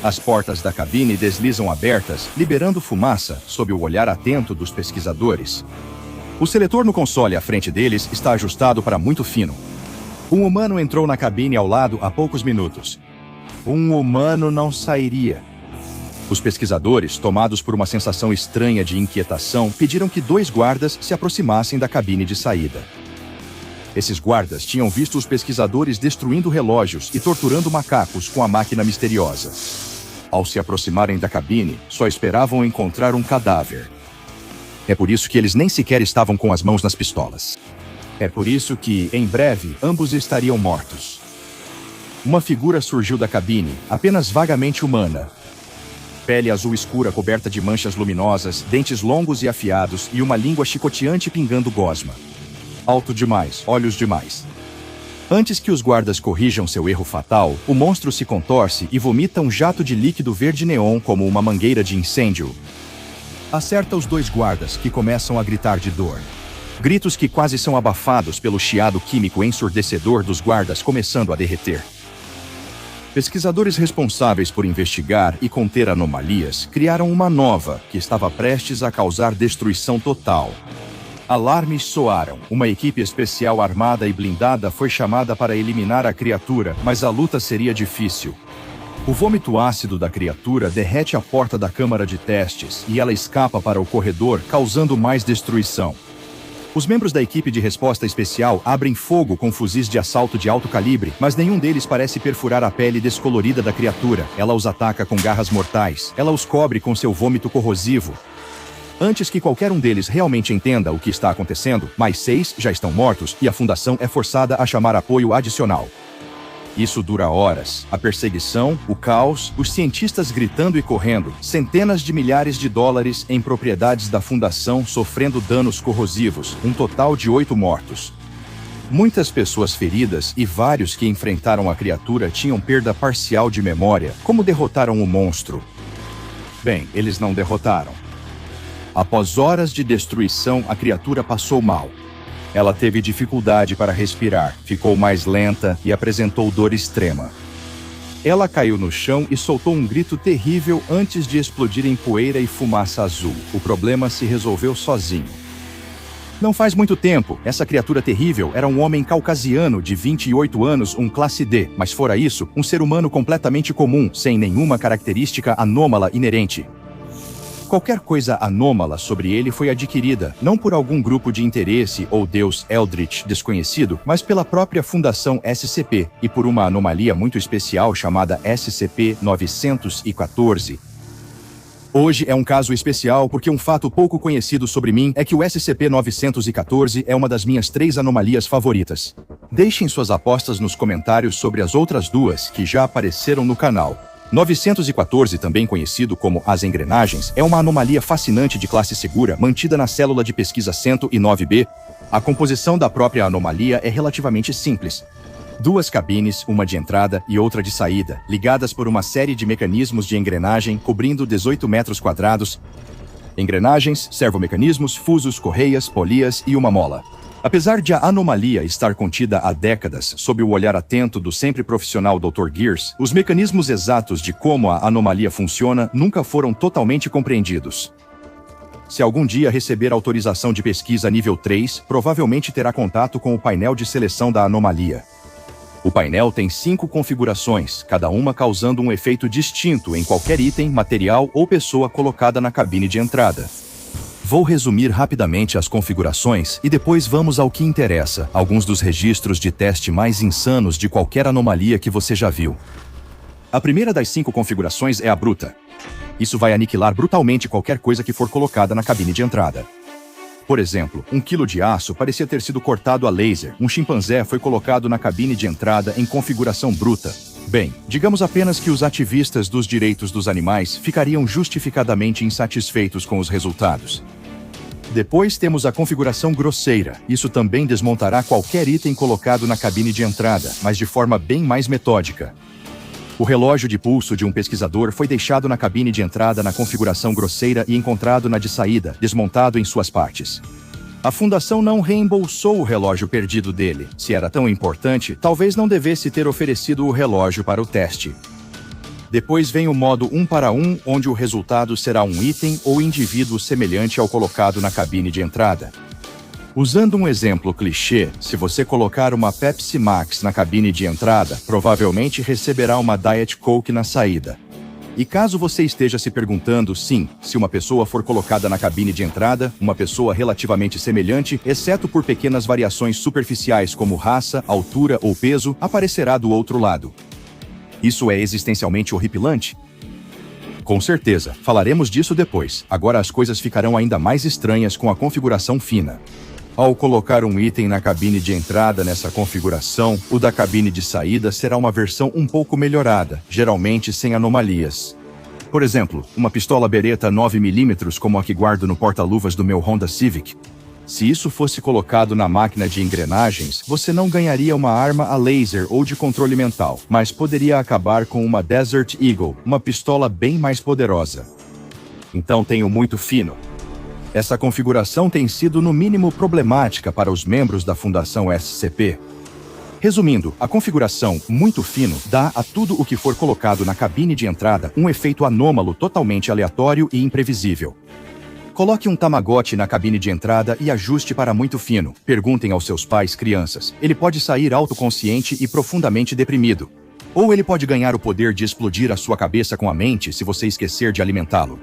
As portas da cabine deslizam abertas, liberando fumaça sob o olhar atento dos pesquisadores. O seletor no console à frente deles está ajustado para muito fino. Um humano entrou na cabine ao lado há poucos minutos. Um humano não sairia. Os pesquisadores, tomados por uma sensação estranha de inquietação, pediram que 2 guardas se aproximassem da cabine de saída. Esses guardas tinham visto os pesquisadores destruindo relógios e torturando macacos com a máquina misteriosa. Ao se aproximarem da cabine, só esperavam encontrar um cadáver. É por isso que eles nem sequer estavam com as mãos nas pistolas. É por isso que, em breve, ambos estariam mortos. Uma figura surgiu da cabine, apenas vagamente humana. Pele azul escura coberta de manchas luminosas, dentes longos e afiados e uma língua chicoteante pingando gosma. Alto demais, olhos demais. Antes que os guardas corrijam seu erro fatal, o monstro se contorce e vomita um jato de líquido verde neon como uma mangueira de incêndio. Acerta os 2 guardas, que começam a gritar de dor. Gritos que quase são abafados pelo chiado químico ensurdecedor dos guardas começando a derreter. Pesquisadores responsáveis por investigar e conter anomalias criaram uma nova, que estava prestes a causar destruição total. Alarmes soaram. Uma equipe especial armada e blindada foi chamada para eliminar a criatura, mas a luta seria difícil. O vômito ácido da criatura derrete a porta da câmara de testes e ela escapa para o corredor, causando mais destruição. Os membros da equipe de resposta especial abrem fogo com fuzis de assalto de alto calibre, mas nenhum deles parece perfurar a pele descolorida da criatura. Ela os ataca com garras mortais. Ela os cobre com seu vômito corrosivo. Antes que qualquer um deles realmente entenda o que está acontecendo, mais 6 já estão mortos e a Fundação é forçada a chamar apoio adicional. Isso dura horas. A perseguição, o caos, os cientistas gritando e correndo, centenas de milhares de dólares em propriedades da Fundação sofrendo danos corrosivos, um total de 8 mortos. Muitas pessoas feridas e vários que enfrentaram a criatura tinham perda parcial de memória. Como derrotaram o monstro? Bem, eles não derrotaram. Após horas de destruição, a criatura passou mal. Ela teve dificuldade para respirar, ficou mais lenta e apresentou dor extrema. Ela caiu no chão e soltou um grito terrível antes de explodir em poeira e fumaça azul. O problema se resolveu sozinho. Não faz muito tempo, essa criatura terrível era um homem caucasiano de 28 anos, um classe D, mas fora isso, um ser humano completamente comum, sem nenhuma característica anômala inerente. Qualquer coisa anômala sobre ele foi adquirida, não por algum grupo de interesse ou deus Eldritch desconhecido, mas pela própria Fundação SCP, e por uma anomalia muito especial chamada SCP-914. Hoje é um caso especial porque um fato pouco conhecido sobre mim é que o SCP-914 é uma das minhas 3 anomalias favoritas. Deixem suas apostas nos comentários sobre as outras 2 que já apareceram no canal. 914, também conhecido como as engrenagens, é uma anomalia fascinante de classe segura mantida na célula de pesquisa 109B. A composição da própria anomalia é relativamente simples. 2 cabines, uma de entrada e outra de saída, ligadas por uma série de mecanismos de engrenagem cobrindo 18 metros quadrados. Engrenagens, servomecanismos, fusos, correias, polias e uma mola. Apesar de a anomalia estar contida há décadas sob o olhar atento do sempre profissional Dr. Gears, os mecanismos exatos de como a anomalia funciona nunca foram totalmente compreendidos. Se algum dia receber autorização de pesquisa nível 3, provavelmente terá contato com o painel de seleção da anomalia. O painel tem 5 configurações, cada uma causando um efeito distinto em qualquer item, material ou pessoa colocada na cabine de entrada. Vou resumir rapidamente as configurações e depois vamos ao que interessa, alguns dos registros de teste mais insanos de qualquer anomalia que você já viu. A primeira das 5 configurações é a bruta. Isso vai aniquilar brutalmente qualquer coisa que for colocada na cabine de entrada. Por exemplo, 1 quilo de aço parecia ter sido cortado a laser. Um chimpanzé foi colocado na cabine de entrada em configuração bruta. Bem, digamos apenas que os ativistas dos direitos dos animais ficariam justificadamente insatisfeitos com os resultados. Depois temos a configuração grosseira. Isso também desmontará qualquer item colocado na cabine de entrada, mas de forma bem mais metódica. O relógio de pulso de um pesquisador foi deixado na cabine de entrada na configuração grosseira e encontrado na de saída, desmontado em suas partes. A Fundação não reembolsou o relógio perdido dele. Se era tão importante, talvez não devesse ter oferecido o relógio para o teste. Depois vem o modo 1 para 1, onde o resultado será um item ou indivíduo semelhante ao colocado na cabine de entrada. Usando um exemplo clichê, se você colocar uma Pepsi Max na cabine de entrada, provavelmente receberá uma Diet Coke na saída. E caso você esteja se perguntando, sim, se uma pessoa for colocada na cabine de entrada, uma pessoa relativamente semelhante, exceto por pequenas variações superficiais como raça, altura ou peso, aparecerá do outro lado. Isso é existencialmente horripilante? Com certeza, falaremos disso depois. Agora as coisas ficarão ainda mais estranhas com a configuração fina. Ao colocar um item na cabine de entrada nessa configuração, o da cabine de saída será uma versão um pouco melhorada, geralmente sem anomalias. Por exemplo, uma pistola Beretta 9mm como a que guardo no porta-luvas do meu Honda Civic. Se isso fosse colocado na máquina de engrenagens, você não ganharia uma arma a laser ou de controle mental, mas poderia acabar com uma Desert Eagle, uma pistola bem mais poderosa. Então tenho muito fino. Essa configuração tem sido no mínimo problemática para os membros da Fundação SCP. Resumindo, a configuração muito fino dá a tudo o que for colocado na cabine de entrada um efeito anômalo totalmente aleatório e imprevisível. Coloque um Tamagotchi na cabine de entrada e ajuste para muito fino. Perguntem aos seus pais crianças. Ele pode sair autoconsciente e profundamente deprimido. Ou ele pode ganhar o poder de explodir a sua cabeça com a mente se você esquecer de alimentá-lo.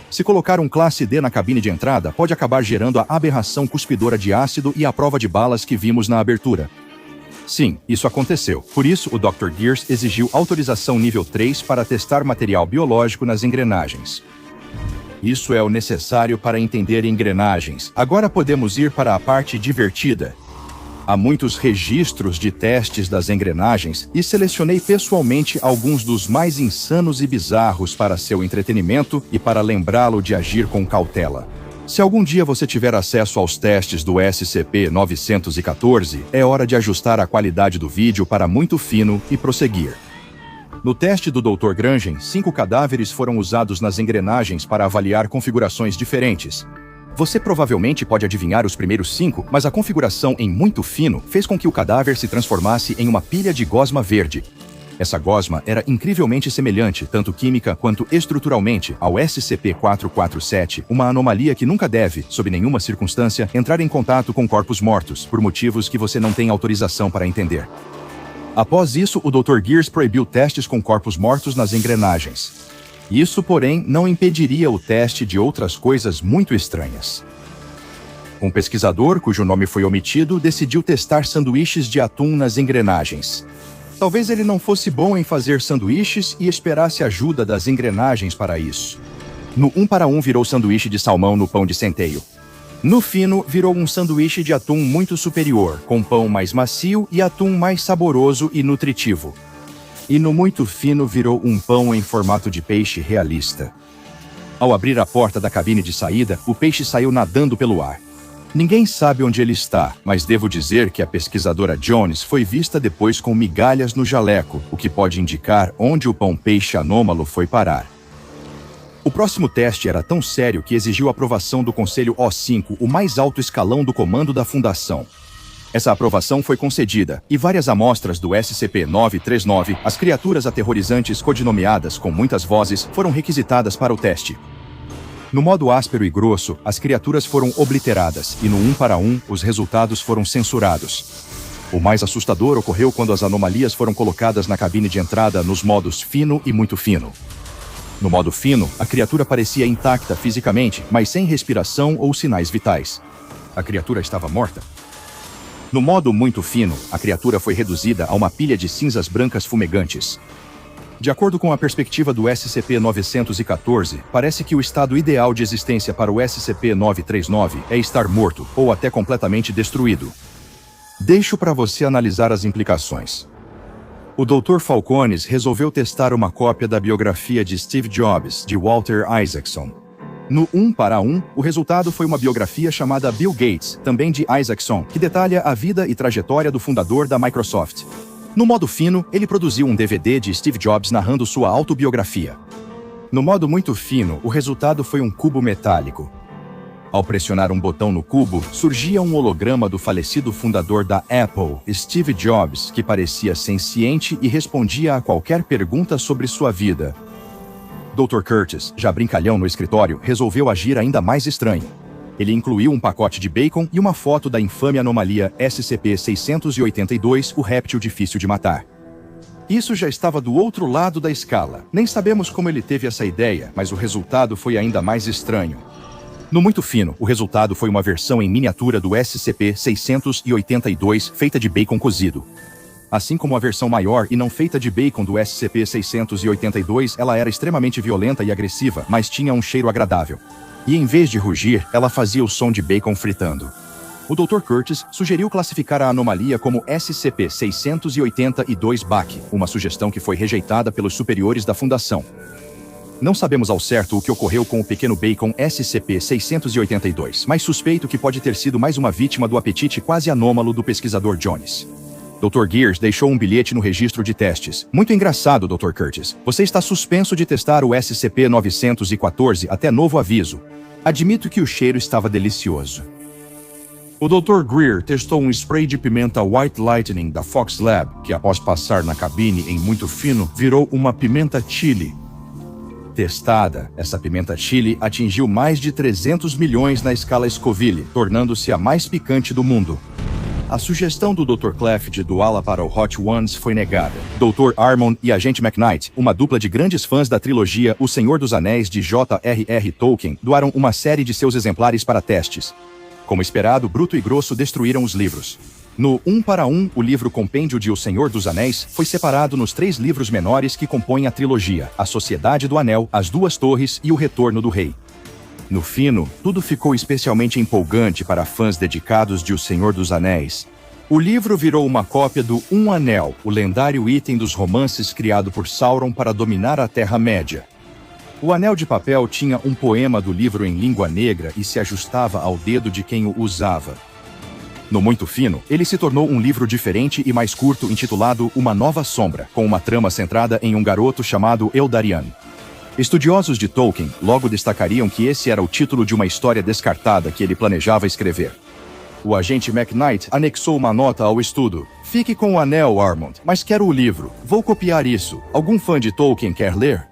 Se colocar um classe D na cabine de entrada, pode acabar gerando a aberração cuspidora de ácido e a prova de balas que vimos na abertura. Sim, isso aconteceu. Por isso, o Dr. Gears exigiu autorização nível 3 para testar material biológico nas engrenagens. Isso é o necessário para entender engrenagens. Agora podemos ir para a parte divertida. Há muitos registros de testes das engrenagens e selecionei pessoalmente alguns dos mais insanos e bizarros para seu entretenimento e para lembrá-lo de agir com cautela. Se algum dia você tiver acesso aos testes do SCP-914, é hora de ajustar a qualidade do vídeo para muito fino e prosseguir. No teste do Dr. Grangen, 5 cadáveres foram usados nas engrenagens para avaliar configurações diferentes. Você provavelmente pode adivinhar os primeiros 5, mas a configuração em muito fino fez com que o cadáver se transformasse em uma pilha de gosma verde. Essa gosma era incrivelmente semelhante, tanto química quanto estruturalmente, ao SCP-447, uma anomalia que nunca deve, sob nenhuma circunstância, entrar em contato com corpos mortos, por motivos que você não tem autorização para entender. Após isso, o Dr. Gears proibiu testes com corpos mortos nas engrenagens. Isso, porém, não impediria o teste de outras coisas muito estranhas. Um pesquisador, cujo nome foi omitido, decidiu testar sanduíches de atum nas engrenagens. Talvez ele não fosse bom em fazer sanduíches e esperasse ajuda das engrenagens para isso. No 1 para 1 virou sanduíche de salmão no pão de centeio. No fino, virou um sanduíche de atum muito superior, com pão mais macio e atum mais saboroso e nutritivo. E no muito fino virou um pão em formato de peixe realista. Ao abrir a porta da cabine de saída, o peixe saiu nadando pelo ar. Ninguém sabe onde ele está, mas devo dizer que a pesquisadora Jones foi vista depois com migalhas no jaleco, o que pode indicar onde o pão-peixe anômalo foi parar. O próximo teste era tão sério que exigiu a aprovação do Conselho O5, o mais alto escalão do comando da Fundação. Essa aprovação foi concedida, e várias amostras do SCP-939, as criaturas aterrorizantes codinomeadas com muitas vozes, foram requisitadas para o teste. No modo áspero e grosso, as criaturas foram obliteradas, e no 1 para 1, os resultados foram censurados. O mais assustador ocorreu quando as anomalias foram colocadas na cabine de entrada nos modos fino e muito fino. No modo fino, a criatura parecia intacta fisicamente, mas sem respiração ou sinais vitais. A criatura estava morta. No modo muito fino, a criatura foi reduzida a uma pilha de cinzas brancas fumegantes. De acordo com a perspectiva do SCP-914, parece que o estado ideal de existência para o SCP-939 é estar morto, ou até completamente destruído. Deixo para você analisar as implicações. O Dr. Falcones resolveu testar uma cópia da biografia de Steve Jobs, de Walter Isaacson. No 1 para 1, o resultado foi uma biografia chamada Bill Gates, também de Isaacson, que detalha a vida e trajetória do fundador da Microsoft. No modo fino, ele produziu um DVD de Steve Jobs narrando sua autobiografia. No modo muito fino, o resultado foi um cubo metálico. Ao pressionar um botão no cubo, surgia um holograma do falecido fundador da Apple, Steve Jobs, que parecia senciente e respondia a qualquer pergunta sobre sua vida. Dr. Curtis, já brincalhão no escritório, resolveu agir ainda mais estranho. Ele incluiu um pacote de bacon e uma foto da infame anomalia SCP-682, o réptil difícil de matar. Isso já estava do outro lado da escala. Nem sabemos como ele teve essa ideia, mas o resultado foi ainda mais estranho. No muito fino, o resultado foi uma versão em miniatura do SCP-682 feita de bacon cozido. Assim como a versão maior e não feita de bacon do SCP-682, ela era extremamente violenta e agressiva, mas tinha um cheiro agradável. E em vez de rugir, ela fazia o som de bacon fritando. O Dr. Curtis sugeriu classificar a anomalia como SCP-682-BAC, uma sugestão que foi rejeitada pelos superiores da Fundação. Não sabemos ao certo o que ocorreu com o pequeno bacon SCP-682, mas suspeito que pode ter sido mais uma vítima do apetite quase anômalo do pesquisador Jones. Dr. Gears deixou um bilhete no registro de testes. Muito engraçado, Dr. Curtis. Você está suspenso de testar o SCP-914 até novo aviso. Admito que o cheiro estava delicioso. O Dr. Greer testou um spray de pimenta White Lightning da Fox Lab, que após passar na cabine em muito fino, virou uma pimenta chili. Testada, essa pimenta chili atingiu mais de 300 milhões na escala Scoville, tornando-se a mais picante do mundo. A sugestão do Dr. Clef de doá-la para o Hot Ones foi negada. Dr. Armond e Agente McKnight, uma dupla de grandes fãs da trilogia O Senhor dos Anéis de J.R.R. Tolkien, doaram uma série de seus exemplares para testes. Como esperado, Bruto e Grosso destruíram os livros. No 1 para 1, o livro Compêndio de O Senhor dos Anéis foi separado nos 3 livros menores que compõem a trilogia: A Sociedade do Anel, As Duas Torres e O Retorno do Rei. No fino, tudo ficou especialmente empolgante para fãs dedicados de O Senhor dos Anéis. O livro virou uma cópia do Um Anel, o lendário item dos romances criado por Sauron para dominar a Terra-média. O anel de papel tinha um poema do livro em língua negra e se ajustava ao dedo de quem o usava. No muito fino, ele se tornou um livro diferente e mais curto intitulado Uma Nova Sombra, com uma trama centrada em um garoto chamado Eldarian. Estudiosos de Tolkien logo destacariam que esse era o título de uma história descartada que ele planejava escrever. O agente McKnight anexou uma nota ao estudo. Fique com o anel, Armond, mas quero o livro. Vou copiar isso. Algum fã de Tolkien quer ler?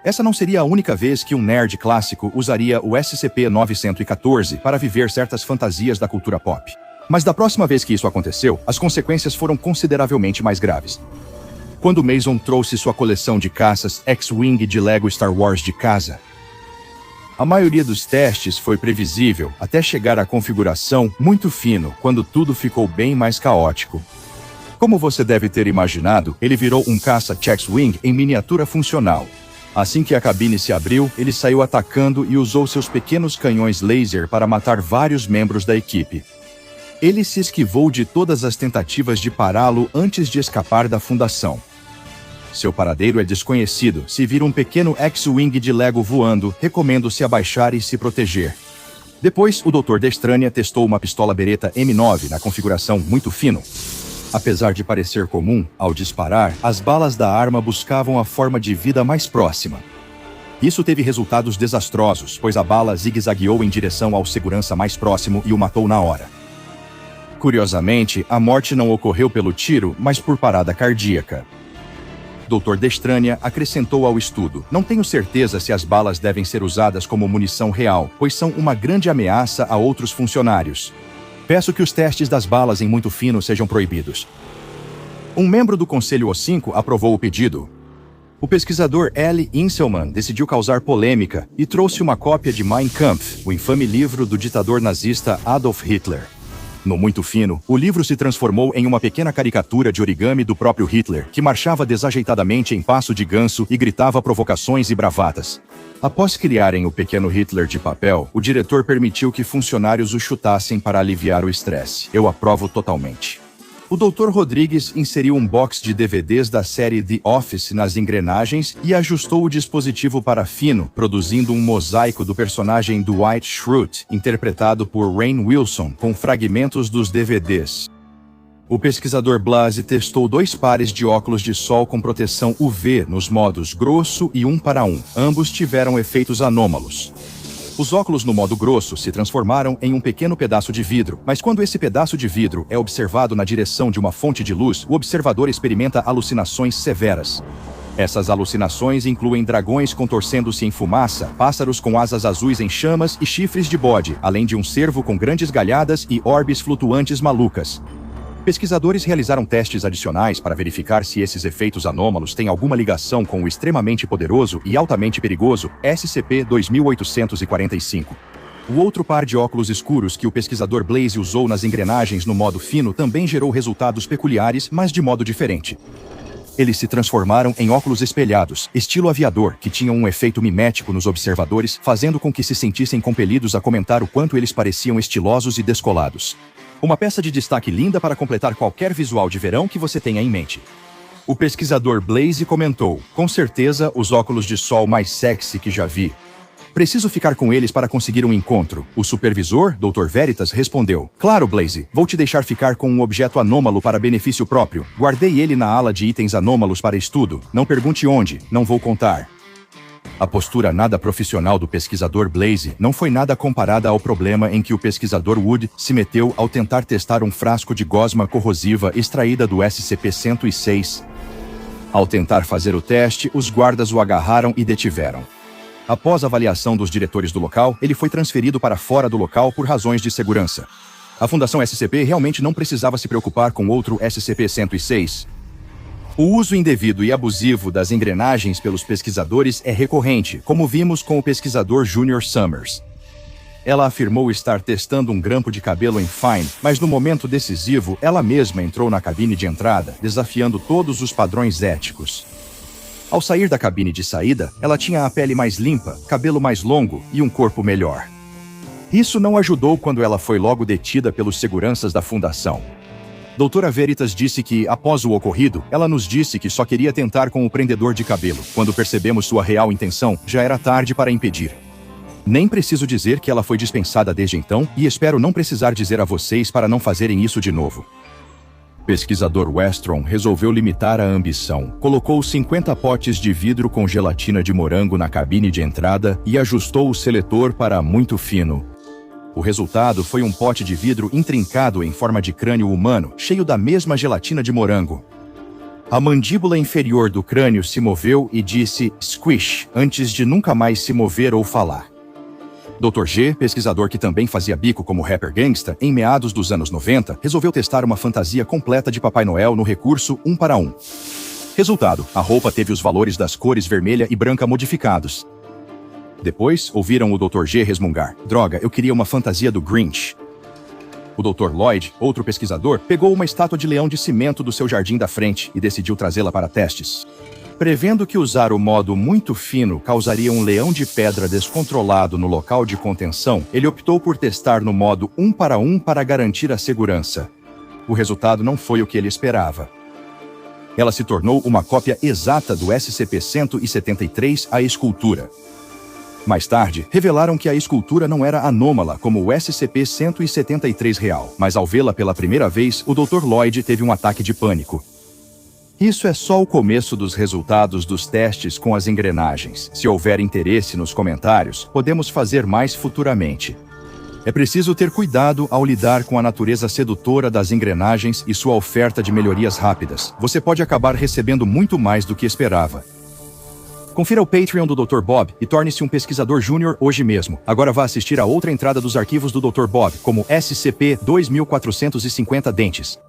Essa não seria a única vez que um nerd clássico usaria o SCP-914 para viver certas fantasias da cultura pop. Mas da próxima vez que isso aconteceu, as consequências foram consideravelmente mais graves. Quando Mason trouxe sua coleção de caças X-Wing de Lego Star Wars de casa, a maioria dos testes foi previsível, até chegar à configuração muito fino, quando tudo ficou bem mais caótico. Como você deve ter imaginado, ele virou um caça X-Wing em miniatura funcional. Assim que a cabine se abriu, ele saiu atacando e usou seus pequenos canhões laser para matar vários membros da equipe. Ele se esquivou de todas as tentativas de pará-lo antes de escapar da fundação. Seu paradeiro é desconhecido. Se vir um pequeno X-Wing de Lego voando, recomendo se abaixar e se proteger. Depois, o Dr. Destrania testou uma pistola Beretta M9 na configuração muito fino. Apesar de parecer comum, ao disparar, as balas da arma buscavam a forma de vida mais próxima. Isso teve resultados desastrosos, pois a bala zigue-zagueou em direção ao segurança mais próximo e o matou na hora. Curiosamente, a morte não ocorreu pelo tiro, mas por parada cardíaca. Dr. Destrania acrescentou ao estudo: não tenho certeza se as balas devem ser usadas como munição real, pois são uma grande ameaça a outros funcionários. Peço que os testes das balas em muito fino sejam proibidos. Um membro do Conselho O5 aprovou o pedido. O pesquisador L. Inselman decidiu causar polêmica e trouxe uma cópia de Mein Kampf, o infame livro do ditador nazista Adolf Hitler. No muito fino, o livro se transformou em uma pequena caricatura de origami do próprio Hitler, que marchava desajeitadamente em passo de ganso e gritava provocações e bravatas. Após criarem o pequeno Hitler de papel, o diretor permitiu que funcionários o chutassem para aliviar o estresse. Eu aprovo totalmente. O Dr. Rodrigues inseriu um box de DVDs da série The Office nas engrenagens e ajustou o dispositivo para fino, produzindo um mosaico do personagem Dwight Schrute, interpretado por Rainn Wilson, com fragmentos dos DVDs. O pesquisador Blasi testou 2 pares de óculos de sol com proteção UV nos modos grosso e 1 para 1. Ambos tiveram efeitos anômalos. Os óculos no modo grosso se transformaram em um pequeno pedaço de vidro, mas quando esse pedaço de vidro é observado na direção de uma fonte de luz, o observador experimenta alucinações severas. Essas alucinações incluem dragões contorcendo-se em fumaça, pássaros com asas azuis em chamas e chifres de bode, além de um cervo com grandes galhadas e orbes flutuantes malucas. Pesquisadores realizaram testes adicionais para verificar se esses efeitos anômalos têm alguma ligação com o extremamente poderoso e altamente perigoso SCP-2845. O outro par de óculos escuros que o pesquisador Blaze usou nas engrenagens no modo fino também gerou resultados peculiares, mas de modo diferente. Eles se transformaram em óculos espelhados, estilo aviador, que tinham um efeito mimético nos observadores, fazendo com que se sentissem compelidos a comentar o quanto eles pareciam estilosos e descolados. Uma peça de destaque linda para completar qualquer visual de verão que você tenha em mente. O pesquisador Blaze comentou: com certeza os óculos de sol mais sexy que já vi. Preciso ficar com eles para conseguir um encontro. O supervisor, Dr. Veritas, respondeu: claro, Blaze, vou te deixar ficar com um objeto anômalo para benefício próprio. Guardei ele na ala de itens anômalos para estudo. Não pergunte onde, não vou contar. A postura nada profissional do pesquisador Blaze não foi nada comparada ao problema em que o pesquisador Wood se meteu ao tentar testar um frasco de gosma corrosiva extraída do SCP-106. Ao tentar fazer o teste, os guardas o agarraram e detiveram. Após a avaliação dos diretores do local, ele foi transferido para fora do local por razões de segurança. A Fundação SCP realmente não precisava se preocupar com outro SCP-106. O uso indevido e abusivo das engrenagens pelos pesquisadores é recorrente, como vimos com o pesquisador Junior Summers. Ela afirmou estar testando um grampo de cabelo em Fine, mas no momento decisivo, ela mesma entrou na cabine de entrada, desafiando todos os padrões éticos. Ao sair da cabine de saída, ela tinha a pele mais limpa, cabelo mais longo e um corpo melhor. Isso não ajudou quando ela foi logo detida pelos seguranças da fundação. Doutora Veritas disse que, após o ocorrido, ela nos disse que só queria tentar com o prendedor de cabelo. Quando percebemos sua real intenção, já era tarde para impedir. Nem preciso dizer que ela foi dispensada desde então, e espero não precisar dizer a vocês para não fazerem isso de novo. Pesquisador Westron resolveu limitar a ambição. Colocou 50 potes de vidro com gelatina de morango na cabine de entrada e ajustou o seletor para muito fino. O resultado foi um pote de vidro intrincado em forma de crânio humano, cheio da mesma gelatina de morango. A mandíbula inferior do crânio se moveu e disse "squish" antes de nunca mais se mover ou falar. Dr. G, pesquisador que também fazia bico como rapper gangsta, em meados dos anos 90, resolveu testar uma fantasia completa de Papai Noel no recurso 1 para 1. Resultado, a roupa teve os valores das cores vermelha e branca modificados. Depois, ouviram o Dr. G resmungar: droga, eu queria uma fantasia do Grinch. O Dr. Lloyd, outro pesquisador, pegou uma estátua de leão de cimento do seu jardim da frente e decidiu trazê-la para testes. Prevendo que usar o modo muito fino causaria um leão de pedra descontrolado no local de contenção, ele optou por testar no modo 1 para 1 para garantir a segurança. O resultado não foi o que ele esperava. Ela se tornou uma cópia exata do SCP-173, a escultura. Mais tarde, revelaram que a escultura não era anômala como o SCP-173 real, mas ao vê-la pela primeira vez, o Dr. Lloyd teve um ataque de pânico. Isso é só o começo dos resultados dos testes com as engrenagens. Se houver interesse nos comentários, podemos fazer mais futuramente. É preciso ter cuidado ao lidar com a natureza sedutora das engrenagens e sua oferta de melhorias rápidas. Você pode acabar recebendo muito mais do que esperava. Confira o Patreon do Dr. Bob e torne-se um pesquisador júnior hoje mesmo. Agora vá assistir a outra entrada dos arquivos do Dr. Bob, como SCP-2450 Dentes.